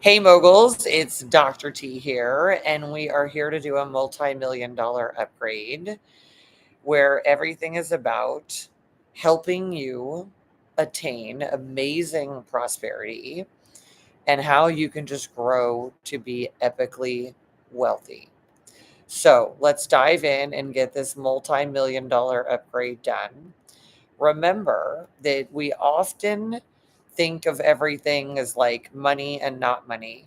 Hey moguls, it's Dr. T here, and we are here to do a multi-million dollar upgrade where everything is about helping you attain amazing prosperity and how you can just grow to be epically wealthy. So let's dive in and get this multi-million dollar upgrade done. Remember that we often think of everything as like money and not money.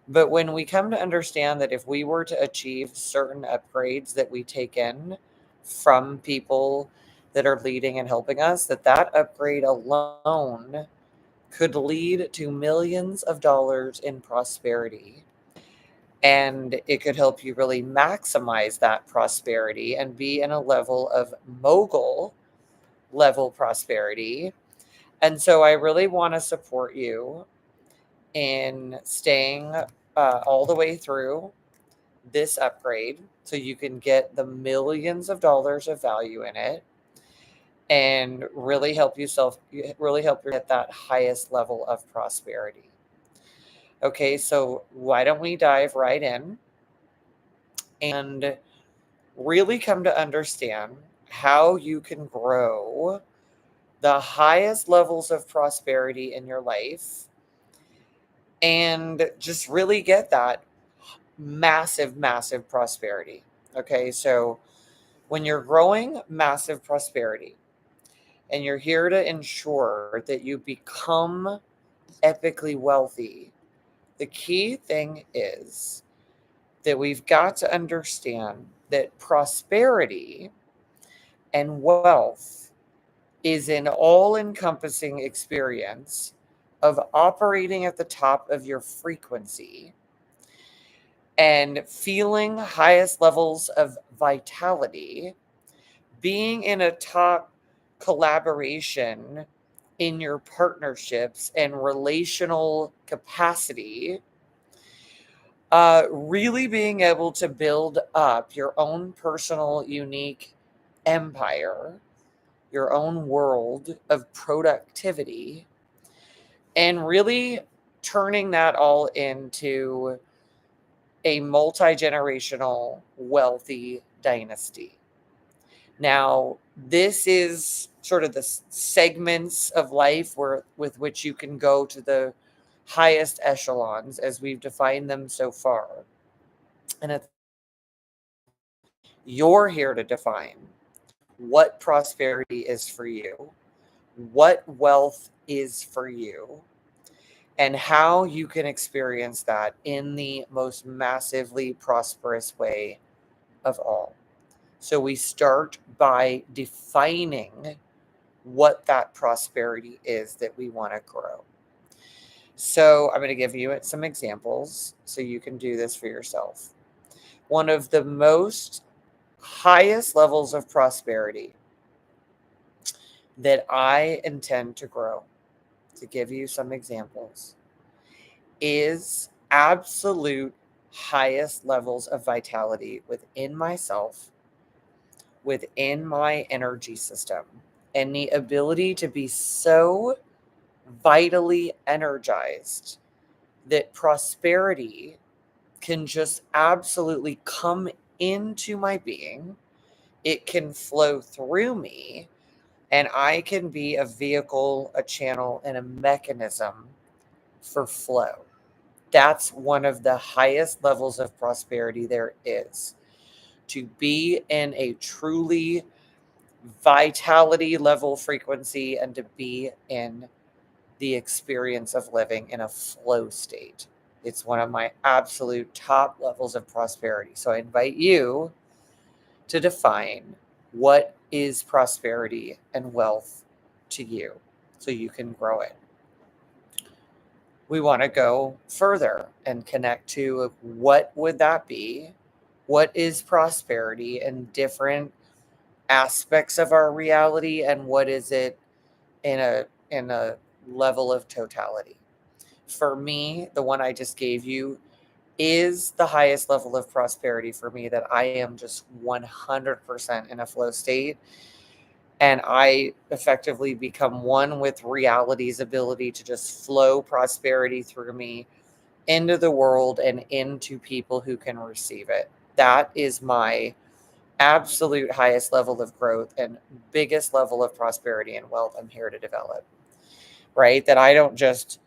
But when we come to understand that if we were to achieve certain upgrades that we take in from people that are leading and helping us, that upgrade alone could lead to millions of dollars in prosperity. And it could help you really maximize that prosperity and be in a level of mogul level prosperity. And so I really want to support you in staying all the way through this upgrade so you can get the millions of dollars of value in it and really help you at that highest level of prosperity. Okay, so why don't we dive right in and really come to understand how you can grow the highest levels of prosperity in your life and just really get that massive prosperity. Okay, so when you're growing massive prosperity and you're here to ensure that you become epically wealthy, the key thing is that we've got to understand that prosperity and wealth is an all encompassing experience of operating at the top of your frequency and feeling highest levels of vitality, being in a top collaboration in your partnerships and relational capacity, really being able to build up your own personal, unique empire, your own world of productivity, and really turning that all into a multi-generational wealthy dynasty. Now, this is sort of the segments of life with which you can go to the highest echelons as we've defined them so far. And you're here to define what prosperity is for you, what wealth is for you, and how you can experience that in the most massively prosperous way of all. So we start by defining what that prosperity is that we want to grow. So I'm going to give you some examples so you can do this for yourself. One of the most highest levels of prosperity that I intend to grow, to give you some examples, is absolute highest levels of vitality within myself, within my energy system, and the ability to be so vitally energized that prosperity can just absolutely come into my being. It can flow through me, and I can be a vehicle, a channel, and a mechanism for flow. That's one of the highest levels of prosperity there is. To be in a truly vitality level frequency and to be in the experience of living in a flow state. It's one of my absolute top levels of prosperity. So I invite you to define what is prosperity and wealth to you so you can grow it. We want to go further and connect to what would that be? What is prosperity in different aspects of our reality, and what is it in a level of totality? For me, the one I just gave you is the highest level of prosperity for me, that I am just 100% in a flow state. and I effectively become one with reality's ability to just flow prosperity through me into the world and into people who can receive it. That is my absolute highest level of growth and biggest level of prosperity and wealth I'm here to develop, right? That I don't just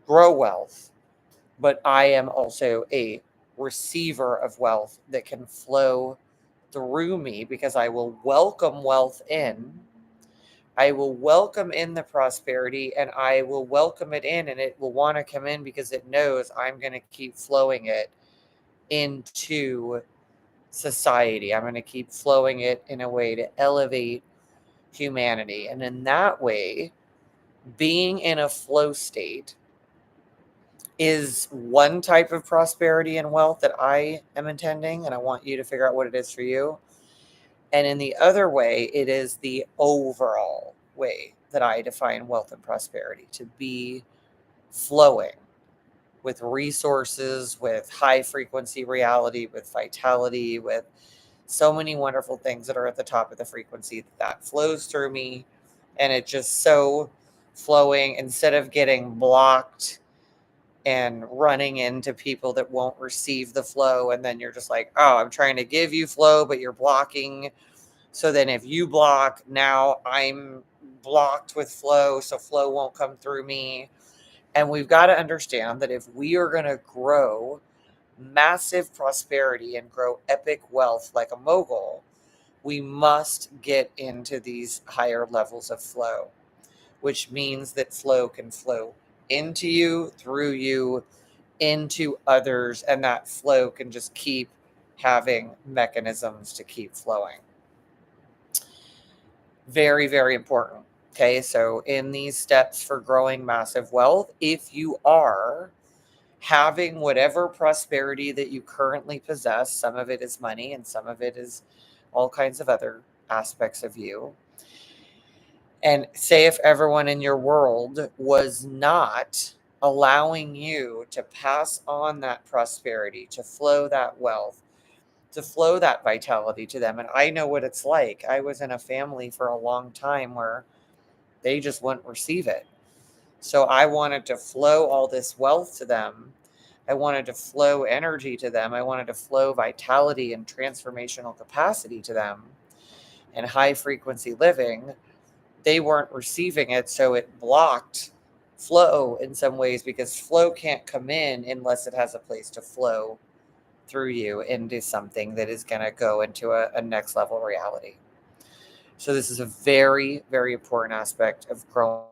grow wealth, but I am also a receiver of wealth that can flow through me because I will welcome wealth in. I will welcome in the prosperity and I will welcome it in, and it will want to come in because it knows I'm going to keep flowing it into society. I'm going to keep flowing it in a way to elevate humanity. And in that way, being in a flow state is one type of prosperity and wealth that I am intending, and I want you to figure out what it is for you. And in the other way, it is the overall way that I define wealth and prosperity, to be flowing with resources, with high frequency reality, with vitality, with so many wonderful things that are at the top of the frequency that flows through me. And it just so flowing, instead of getting blocked and running into people that won't receive the flow. And then you're just like, oh, I'm trying to give you flow, but you're blocking. So then if you block, now I'm blocked with flow, so flow won't come through me. And we've got to understand that if we are going to grow massive prosperity and grow epic wealth like a mogul, we must get into these higher levels of flow, which means that flow can flow into you, through you, into others, and that flow can just keep having mechanisms to keep flowing. Very, very important. Okay, so in these steps for growing massive wealth, if you are having whatever prosperity that you currently possess, some of it is money and some of it is all kinds of other aspects of you. And say if everyone in your world was not allowing you to pass on that prosperity, to flow that wealth, to flow that vitality to them. And I know what it's like. I was in a family for a long time where they just wouldn't receive it. So I wanted to flow all this wealth to them. I wanted to flow energy to them. I wanted to flow vitality and transformational capacity to them and high frequency living. They weren't receiving it, so it blocked flow in some ways, because flow can't come in unless it has a place to flow through you into something that is going to go into a next level reality. So this is a very, very important aspect of growing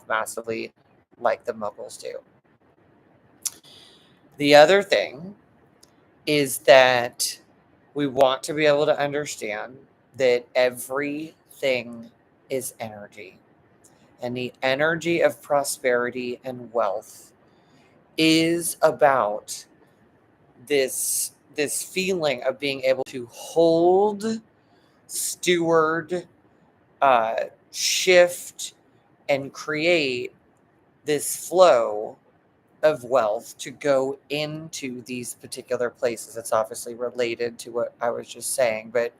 massively like the moguls do. The other thing is that we want to be able to understand that everything is energy. And the energy of prosperity and wealth is about this feeling of being able to hold, steward, shift, and create this flow of wealth to go into these particular places. It's obviously related to what I was just saying, but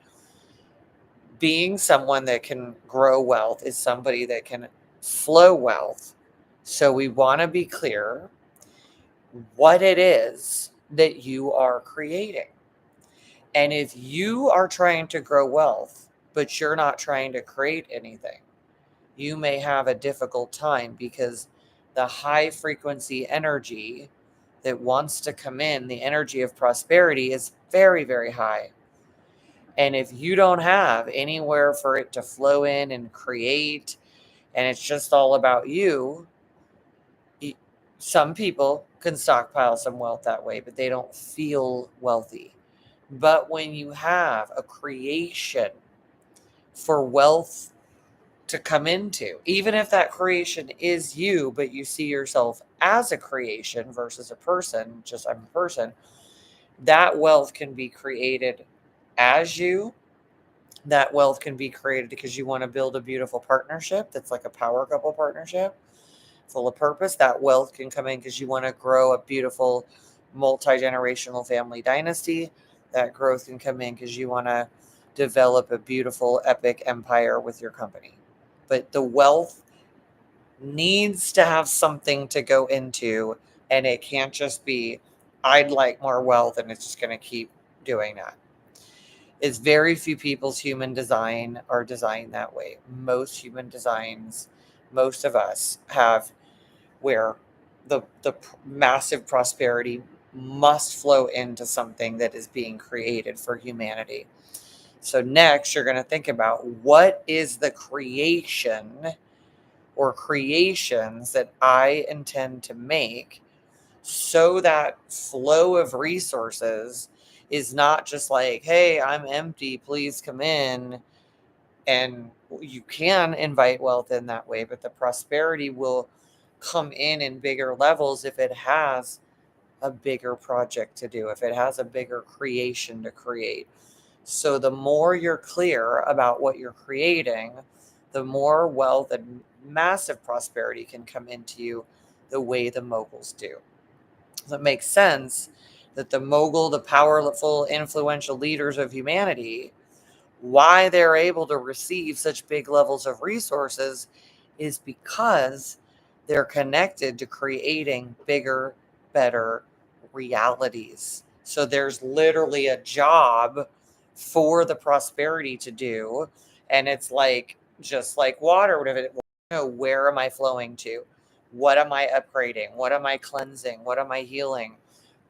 being someone that can grow wealth is somebody that can flow wealth. So we want to be clear what it is that you are creating. And if you are trying to grow wealth, but you're not trying to create anything, you may have a difficult time, because the high frequency energy that wants to come in, the energy of prosperity, is very, very high. And if you don't have anywhere for it to flow in and create, and it's just all about you, some people can stockpile some wealth that way, but they don't feel wealthy. But when you have a creation for wealth to come into, even if that creation is you, but you see yourself as a creation versus a person, just I'm a person, that wealth can be created as you. That wealth can be created because you want to build a beautiful partnership that's like a power couple partnership full of purpose. That wealth can come in because you want to grow a beautiful multi-generational family dynasty. That growth can come in because you want to develop a beautiful, epic empire with your company. But the wealth needs to have something to go into, and it can't just be, I'd like more wealth, and it's just going to keep doing that. It's very few people's human design are designed that way. Most human designs, most of us have where the massive prosperity must flow into something that is being created for humanity. So next, you're going to think about what is the creation or creations that I intend to make, so that flow of resources is not just like, hey, I'm empty, please come in. And you can invite wealth in that way, but the prosperity will come in bigger levels if it has a bigger project to do, if it has a bigger creation to create. So the more you're clear about what you're creating, the more wealth and massive prosperity can come into you the way the moguls do. So it makes sense that the mogul, the powerful, influential leaders of humanity, why they're able to receive such big levels of resources is because they're connected to creating bigger, better realities. So there's literally a job for the prosperity to do. And it's like, just like water, whatever, where am I flowing to? What am I upgrading? What am I cleansing? What am I healing?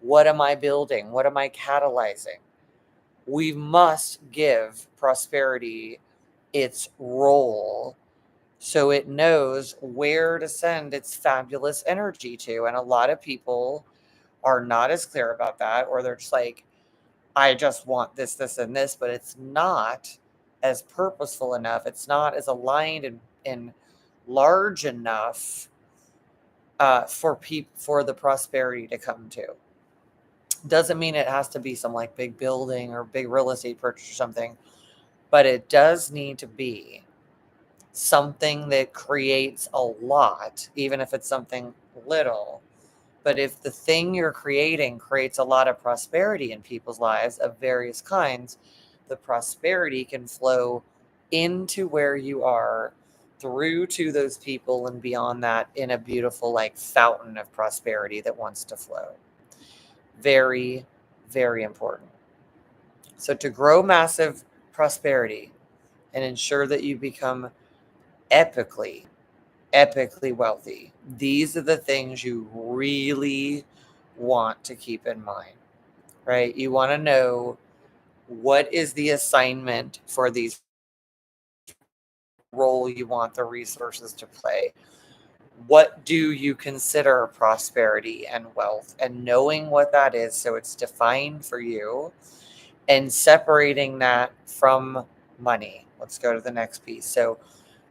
What am I building? What am I catalyzing? We must give prosperity its role so it knows where to send its fabulous energy to. And a lot of people are not as clear about that, or they're just like, I just want this, this, and this, but it's not as purposeful enough. It's not as aligned and large enough for the prosperity to come to. Doesn't mean it has to be some like big building or big real estate purchase or something, but it does need to be something that creates a lot, even if it's something little. But if the thing you're creating creates a lot of prosperity in people's lives of various kinds, the prosperity can flow into where you are, through to those people, and beyond that in a beautiful like fountain of prosperity that wants to flow. Very, very important. So to grow massive prosperity and ensure that you become epically, epically wealthy, these are the things you really want to keep in mind, right? You want to know, what is the assignment for these role you want the resources to play? What do you consider prosperity and wealth? And knowing what that is, so it's defined for you, and separating that from money. Let's go to the next piece. So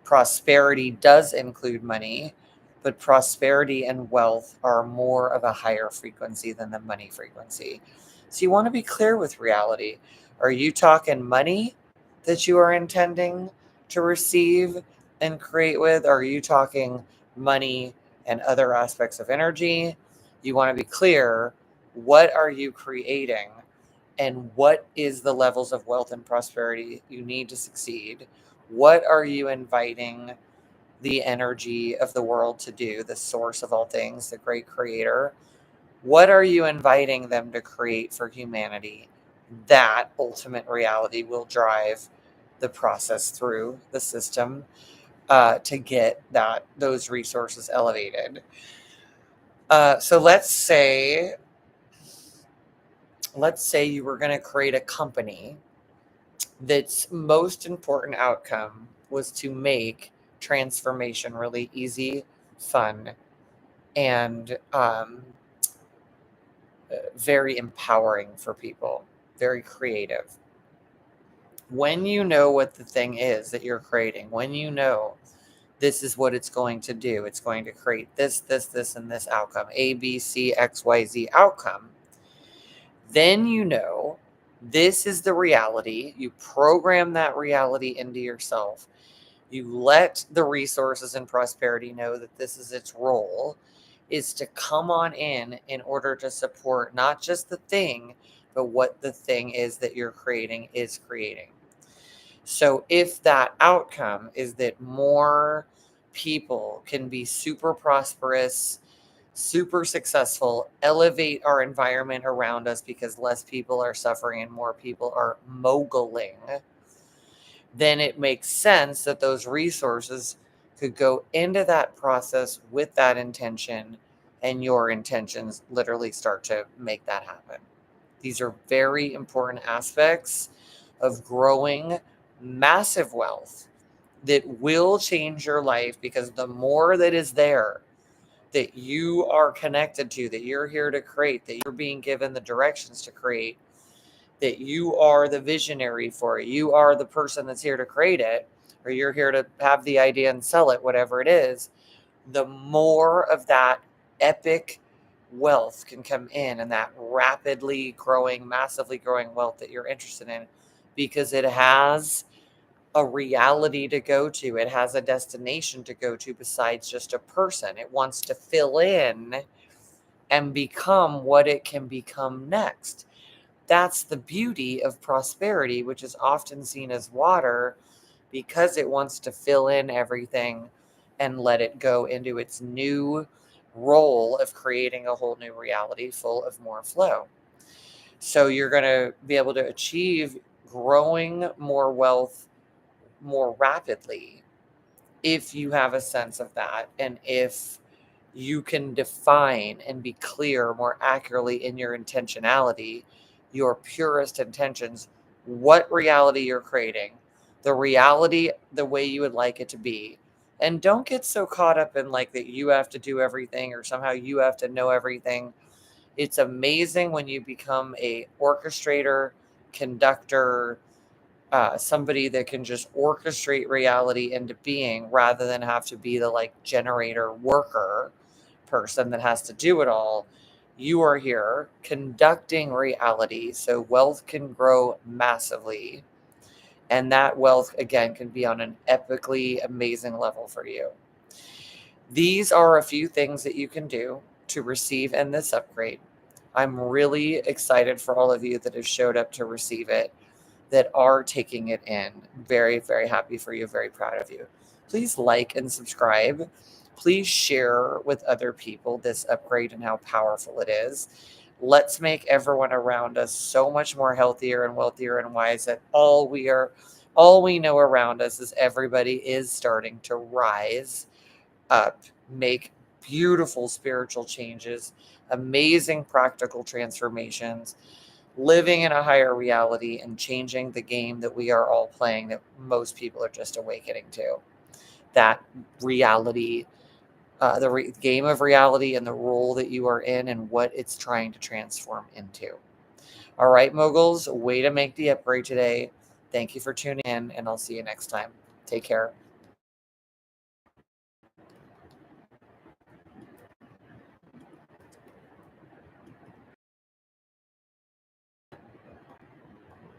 prosperity does include money, but prosperity and wealth are more of a higher frequency than the money frequency. So you want to be clear with reality. Are you talking money that you are intending to receive and create with? Or are you talking money and other aspects of energy? You want to be clear. What are you creating? And what is the levels of wealth and prosperity you need to succeed? What are you inviting the energy of the world to do, the source of all things, the great creator? What are you inviting them to create for humanity? That ultimate reality will drive the process through the system to get those resources elevated. So let's say you were going to create a company that's most important outcome was to make transformation really easy, fun, and very empowering for people, very creative. When you know what the thing is that you're creating, when you know this is what it's going to do, it's going to create this, this, this, and this outcome, A, B, C, X, Y, Z outcome, then you know this is the reality. You program that reality into yourself. You let the resources and prosperity know that this is its role, is to come on in order to support not just the thing, but what the thing is that you're creating is creating. So if that outcome is that more people can be super prosperous, super successful, elevate our environment around us because less people are suffering and more people are moguling, then it makes sense that those resources could go into that process with that intention, and your intentions literally start to make that happen. These are very important aspects of growing massive wealth that will change your life, because the more that is there that you are connected to, that you're here to create, that you're being given the directions to create, that you are the visionary for it, you are the person that's here to create it, or you're here to have the idea and sell it, whatever it is, the more of that epic wealth can come in, and that rapidly growing, massively growing wealth that you're interested in, because it has a reality to go to. It has a destination to go to besides just a person. It wants to fill in and become what it can become next. That's the beauty of prosperity, which is often seen as water, because it wants to fill in everything and let it go into its new role of creating a whole new reality full of more flow. So you're going to be able to achieve growing more wealth more rapidly if you have a sense of that, and if you can define and be clear more accurately in your intentionality, your purest intentions, what reality you're creating, the reality the way you would like it to be. And don't get so caught up in like that you have to do everything or somehow you have to know everything. It's amazing when you become a orchestrator, conductor, somebody that can just orchestrate reality into being, rather than have to be the like generator worker person that has to do it all. You are here conducting reality so wealth can grow massively. And that wealth, again, can be on an epically amazing level for you. These are a few things that you can do to receive in this upgrade. I'm really excited for all of you that have showed up to receive it, that are taking it in. Very, very happy for you. Very proud of you. Please like and subscribe. Please share with other people this upgrade and how powerful it is. Let's make everyone around us so much more healthier and wealthier and wise, that all we know around us is everybody is starting to rise up, make beautiful spiritual changes, amazing practical transformations, living in a higher reality and changing the game that we are all playing, that most people are just awakening to. That reality, game of reality, and the role that you are in and what it's trying to transform into. All right, moguls, way to make the upgrade today. Thank you for tuning in, and I'll see you next time. Take care.